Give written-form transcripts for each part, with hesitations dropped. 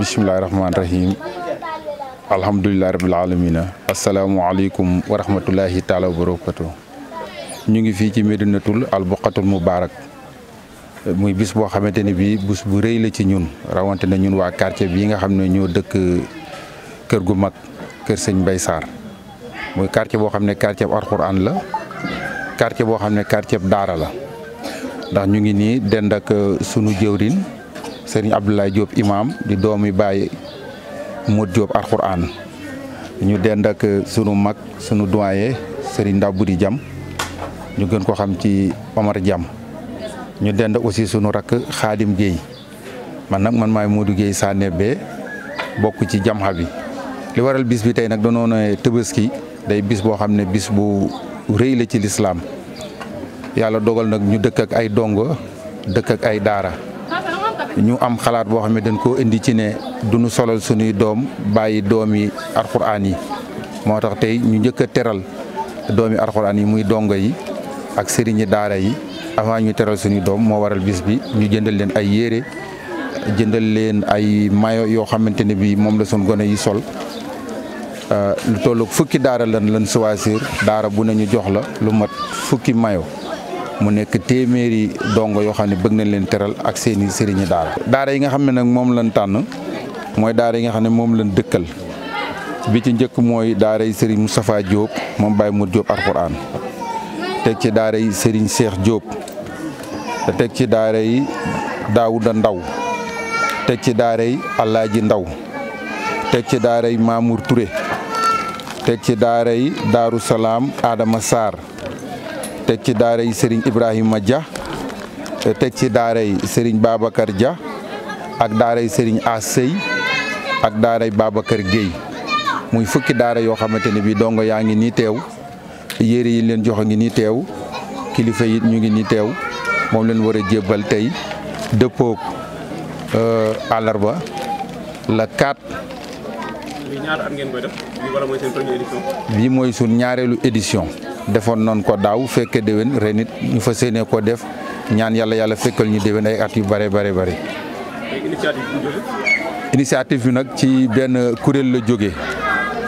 bismillahirrahmanirrahim. Alhamdulillahi rabbil alamin. Assalamualaikum warahmatullahi taala wabarakatuh. Ñu ngi fi ci Medinatul Albuqatul Mubarak. Muy bis bo xamanteni bi bus bu reey la ci ñun, rawante na ñun wa quartier bi nga xamne ñoo dëkk kër gu mag kër Sëñ Mbay Sarr. Muy quartier bo xamne quartier Alquran la. Quartier bo xamne quartier daara la. Ndax ñu ngi ni dend ak sunu jëwrin Serigne Abdoulaye Diop imam di doomi baye Mod Diop Alquran. Ñu dend ak sunu mag sunu doyen Serigne Ndaw Budi Jam ñu gën ko xam ci Omar Jam. Ñu dend aussi sunu rak Khadim Gueye man maay Modou Gueye Sanebe bokk ci jamha bi. Li waral bis bi tay nak dañu ne Tabaski day bis bo xamne bis bu reuy la ci l'islam. Yalla dogal nak ñu dëkk ak ay dongo dëkk ak ay daara. Ñu am xalaat bo xamne dañ ko indi ci ne duñu solal suñuy doom bayyi doomi alquran yi. Motax tay ñu ñëk teral doomi alquran yi muy dongo yi ak sëriñi daara yi avant ñu teral suñu doom mo waral bis bi ñu jëndal leen ay yéré jëndal leen ay mayo yo xamanteni bi mom la sun gone yi sol lu tollu fukki daara lan choisir daara bu nañu jox la lu mat fukki mayo mu nekk téméri dongo yo xamne bëgg nañ leen teral ak seeni sëriñi daara. Daara yi nga xamne nak mom lañ tan moy daara yi nga xamne mom lañ dëkkal bi ci ñëk moy daara yi Serigne Moustapha Diop mom Baye Mod Diop Alquran. Tek ci daara yi Serigne Cheikh Diop te tek ci daara yi Daouda Ndaw tek ci daara yi Alaaji Ndaw tek ci daara yi Mamour Touré tek ci daara yi Darou Salam Adama Sarr tek ci daara yi Serigne Ibrahima Dia tek ci daara yi Serigne Babacar Dia ak daara yi Serigne Assey ak daara yi Babacar Gueye muy fukki daara yoo xamanteni bi dongo yaa ngi nii teew yére yi leen jox ngi nii teew kilifa yi ñu ngi nii teew moom leen war a jébbal tey dëppook àllarba la 4. Bi ñaata at ngeen koy def bi wala mooy seen première édition. Bii mooy suñ ñaareelu édition defoon noonu ko daaw fekke déwén ren it ñu fas yéene ko def ñaan yàlla fekkal ñu déwén ay at yu bare. Initiative bi nag ci benn kuréel la jógee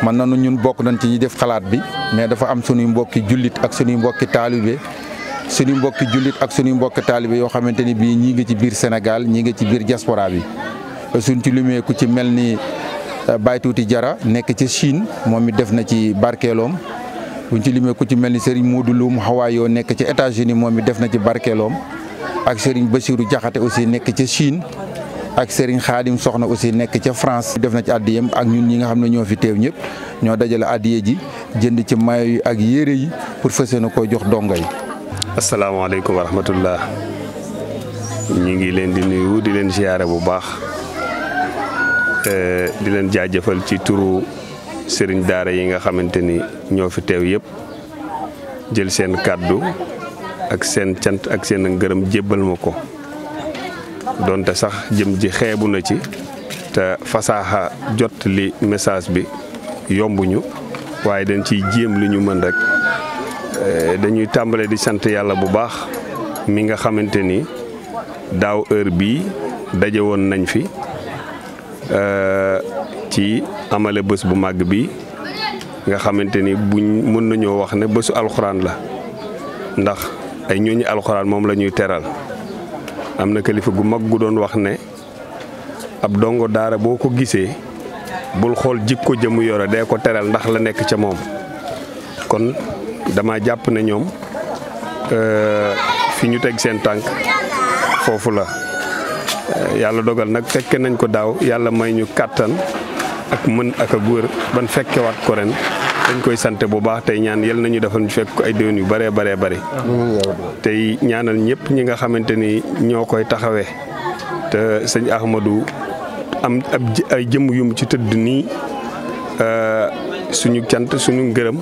man nanu ñun bokk nañ ci ñi def xalaat bi mais dafa am suñuy mbokki jullit ak suñuy mbokki taalibe yoo xamante ni bii ñii ngi ci biir Sénégal ñii ngi ci biir diaspora bi suñ ci limee ku ci mel ni Baye Tuuti Jara nekk ci Chine moom it def na ci barkeeloom buñ ci limee ku ci mel ni Serigne Modou Loum Hawaii nekk ci États-Unis moom it def na ci barkeeloom ak Serigne Bassirou Diakhaté aussi nekk ci Chine ak Serigne Khadim Soxna aussi nekk ca France def na ci addiyam ak ñun ñi nga xam ne ñoo fi teew ñëpp ñoo dajale addiye ji jënd ci mayo yi ak yére yi pour fas yéene koo jox dongo yi. Asalaamaaleykum wa rahmatullah ñu ngi leen di nuyu di leen ziyaare bu baax di leen jaajëfal ci turu Serigne daara yi nga xamante ni ñoo fi teew yëpp jël seen kàddu ak seen cant ak seen ngërëm jébbal ma ko. donte sax jëm ji xeebu na ci te fasaaxa jot li message bi yombuñu waaye dañ ciy jéem li ñu mën rek dañuy tàmbale di sant yàlla bu baax mi nga xamante ni daaw heure bii daje woon nañ fi ci amale bés bu màgg bi nga xamante ni buñ mën nañoo wax ne bésu alxuraan la ndax ay ñooñu alxuraan moom la ñuy teral. am na kilifa gu mag gu doon wax ne ab dongo daara boo ko gisee bul xool jikko jëmu yore dee ko teral ndax la nekk ca moom kon dama jàpp ne ñoom fi ñu teg seen tànk foofu la yàlla dogal nag fekke nañ ko daaw yàlla may ñu kàttan ak mën ak a góor ban fekkewaat ko ren dañ koy sant bu baax tey ñaan yal nañu defal ñu fekk ay déwén yu bëree bëri tey ñaanal ñëpp ñi nga xamante ni ñoo koy taxawee te sëñ Ahmadou am ay jëmm yum ci tëdd nii suñu cant suñu ngërëm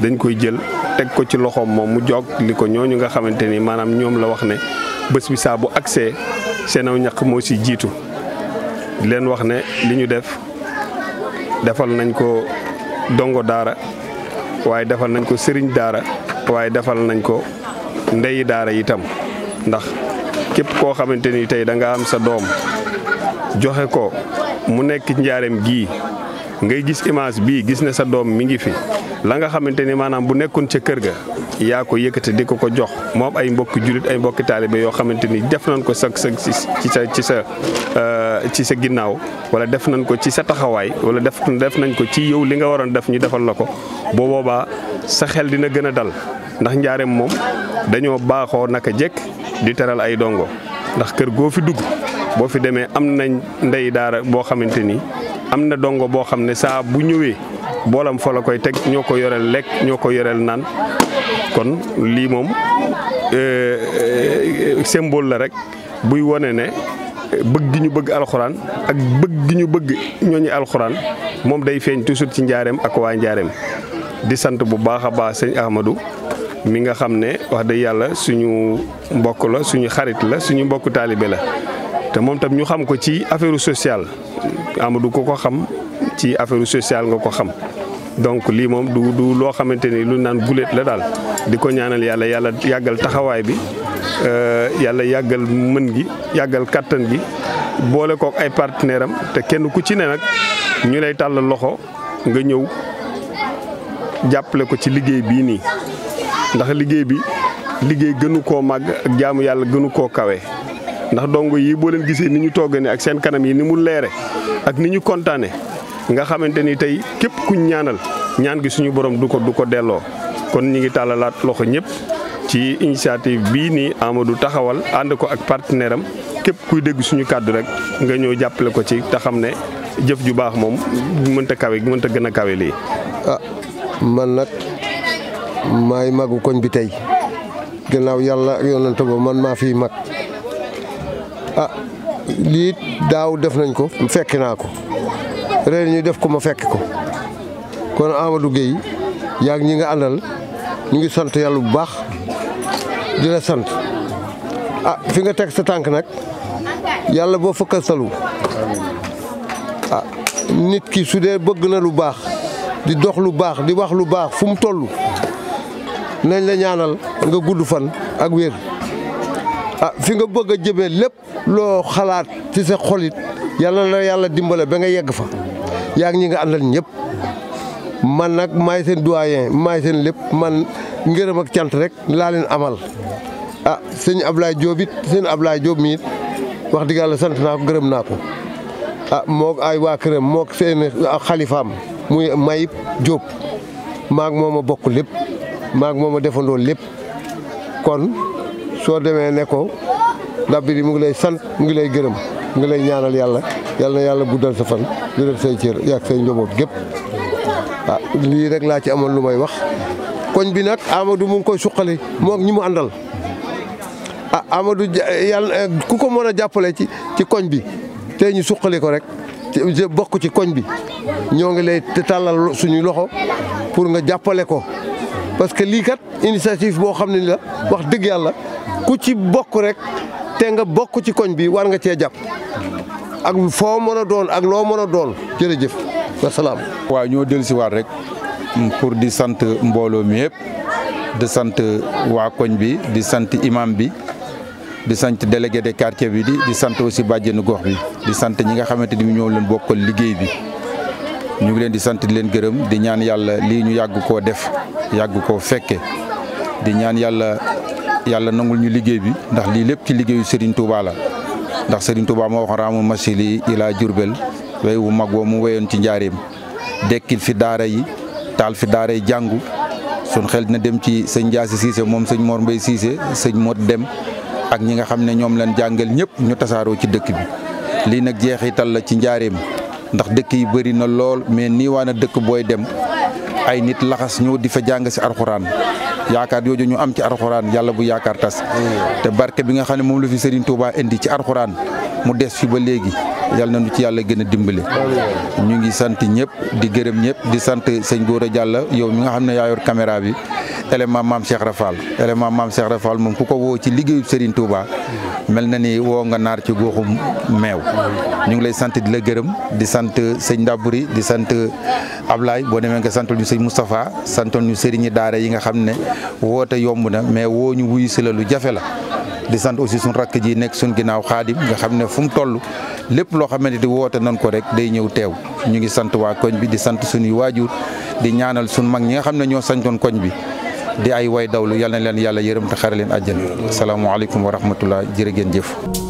dañ koy jël teg ko ci loxoom moom mu jog li ko ñooñu nga xamante ni maanaam ñoom la wax ne bés bi saa bu accès seenaw ñaq moo si jiitu di leen wax ne li ñu def defal nañ ko dongo daara waaye defal nañ ko sëriñ daara waaye defal nañ ko ndeyi daara itam ndax képp koo xamante ni tey da nga am sa doom joxe ko mu nekk njaareem gii ngay gis image bii gis ne sa doom mi ngi fi la nga xamante ni maanaam bu nekkoon ca kër ga yaa ko yëkkati di ko jox moom ay mbokki jullit ay mbokki taalibe yoo xamante ni def nañ ko ci sa ginnaaw wala def nañ ko ci sa taxawaay wala def nañ ko ci yow li nga waroon def ñu defal la ko boo boobaa sa xel dina gën a dal ndax njaareem moom dañoo baaxoo naka jekk di teral ay dongo ndax kër goo fi dugg boo fi demee am nañ ndey daara boo xamante ni am na dongo boo xam ne saa bu ñëwee boolam fa la koy teg ñoo ko yoreel lekk ñoo ko yoreel naan kon lii moom symbole la rek buy wone ne bëgg gi ñu bëgg alxuraan ak bëgg gi ñu bëgg ñooñu alxuraan moom day feeñ toujours ci njaareem ak waa njaareem di sant bu baax a baax sëñ Ahmadou mi nga xam ne wax dëgg yàlla suñu mbokk la suñu xarit la suñu mbokk taalibe la te moom tam ñu xam ko ci affaire sociale Amadou ko xam ci affaire sociale nga ko xam donc lii moom du loo xamante ni lu naan guléet la daal di ko ñaanal yàlla yàggal taxawaay bi yàlla yàggal mën gi yàggal kattan gi boole kook ay partenaire am te kenn ku ci ne nag ñu lay tàllal loxo nga ñëw jàppale ko ci liggéey bii nii ndax liggéey bi liggéey gënu koo màgg ak jaamu yàlla gënu koo kawe ndax dongo yi boo leen gisee ni ñu togg ne ak seen kanam yi ni mu leere ak ni ñu kontaane nga xamante ni tey képp kuñ ñaanal ñaan gi suñu borom du ko delloo kon ñi ngi tàllalaat loxo ñëpp ci initiative bii nii Amadou taxawal ànd ko ak partenaire am képp kuy dégg suñu kàddu rek nga ñëw jàppale ko ci te xam ne jëf ju baax moom mënta gën a kawe lii. ah man nag maay magu koñ bi tey gannaaw yàlla ak yonent ba man maa fiy mag ah lii daaw def nañ ko fekk naa ko ren ñu def ko ma fekk ko kon Amadou Gueye yaag ñi nga àndal ñu ngi sant yàlla bu baax di la sant ah fi nga teg sa tànk nag yàlla boo fëkkal salu ah nit ki su dee bëgg na lu baax di dox lu baax di wax lu baax fu mu toll nañ la ñaanal nga gudd fan ak wér ah fi nga bëgg a jëmee lépp loo xalaat ci sa xolit yàlla na yàlla dimbale ba nga yegg fa yaa ngi ñi nga àndal ñëpp man nag maay seen doyen maay seen lépp man ngërëm ak cant rek laa leen amal ah sëñ Ablaye Diop it sëñ Ablaye Diop mi it wax dëgg yàlla sant naa ko gërëm naa ko ah moog ay waa këram moog seen xalifaam muy Mayib Diop maag moom a bokk lépp maag moom a defandoo lépp kon soo demee ne ko Ndabiri mu ngi lay sant mu ngi lay gërëm mu ngi lay ñaanal yàlla na yàlla guddal sa fan guddal say cër yàgg say njaboot gépp ah lii rek laa ci amoon lu may wax koñ bi nag Amadou mu ngi koy suqali moog ñi mu àndal ah Amadou yàlla ku ko mën a jàppale ci koñ bi te ñu suqali ko rek bokk ci koñ bi ñoo ngi lay tàllal suñu loxo pour nga jàppale ko parce que lii kat initiative boo xam ne la wax dëgg yàlla ku ci bokk rek te nga bokk ci koñ bi war nga cee jàpp ak foo mën a doon ak loo mën a doon jërëjëf wasalaam. waaw ñoo dellusiwaat rek pour di sant mbooloo mi yëpp di sant waa koñ bi di sant imam bi di sant délégué de quartier bi di sant aussi bàjjenu gox bi di sant ñi nga xamante ni ñoo leen bokkal liggéey bi ñu ngi leen di sant di leen gërëm di ñaan yàlla lii ñu yàgg koo def yàgg koo fekke di ñaan yàlla nangul ñu liggéey bi ndax lii lépp ci liggéeyu Serigne Touba la ndax Serigne Touba moo wax raamu masili ila Jurbel way wu mag woo mu weyoon ci njaareem dekkil fi daara yi taal fi daara yi jàngu sun xel dina dem ci sëñ Ndiassi Cissé moom sëñ Mor Mbaye Cissé sëñ Mot Dem ak ñi nga xam ne ñoom lañ jàngal ñëpp ñu tasaaroo ci dëkk bi lii nag jeexital la ci njaareem ndax dëkk yi bëri na lool mais nii waa na dëkk booy dem ay nit laxas ñëw di fa jàng si alxuraan yaakaar yooyu ñu am ci alxuraan yàlla bu yaakaar tas te barke bi nga xam ne moom la fi Serigne Touba indi ci alxuraan mu des fi ba léegi yàlla nañu ci yàlla gën a dimbale. ñu ngi sant ñëpp di gërëm ñëpp di sant sëñ Gora Diallo yow mi nga xam ne yaa yor caméra bi élément maam Cheikh Rafal moom ku ko woo ci liggéeyu Serigne Touba mel na ni woo nga naar ci goxum meew. ñu ngi lay sant di la gërëm di sant sëñ Ndaburi di sant Ablaye boo demee nga santal ñu sëñ Moustapha santal ñu sëriñi daara yi nga xam ne woote yomb na mais woo ñu wuyu si la lu jafe la di sant aussi suñ rakk ji nekk suñ ginnaaw Xaadim nga xam ne fu mu toll lépp loo xamante ni woote nañ ko rek day ñëw teew ñu ngi sant waa koñ bi di sant suñuy waajur di ñaanal suñ mag ñi nga xam ne ñoo sañtoon koñ bi di ay way dawlu yal na leen yàlla yërëm te xare leen àjjana asalaamaaleykum wa rahmatullah jërë ngeen jëf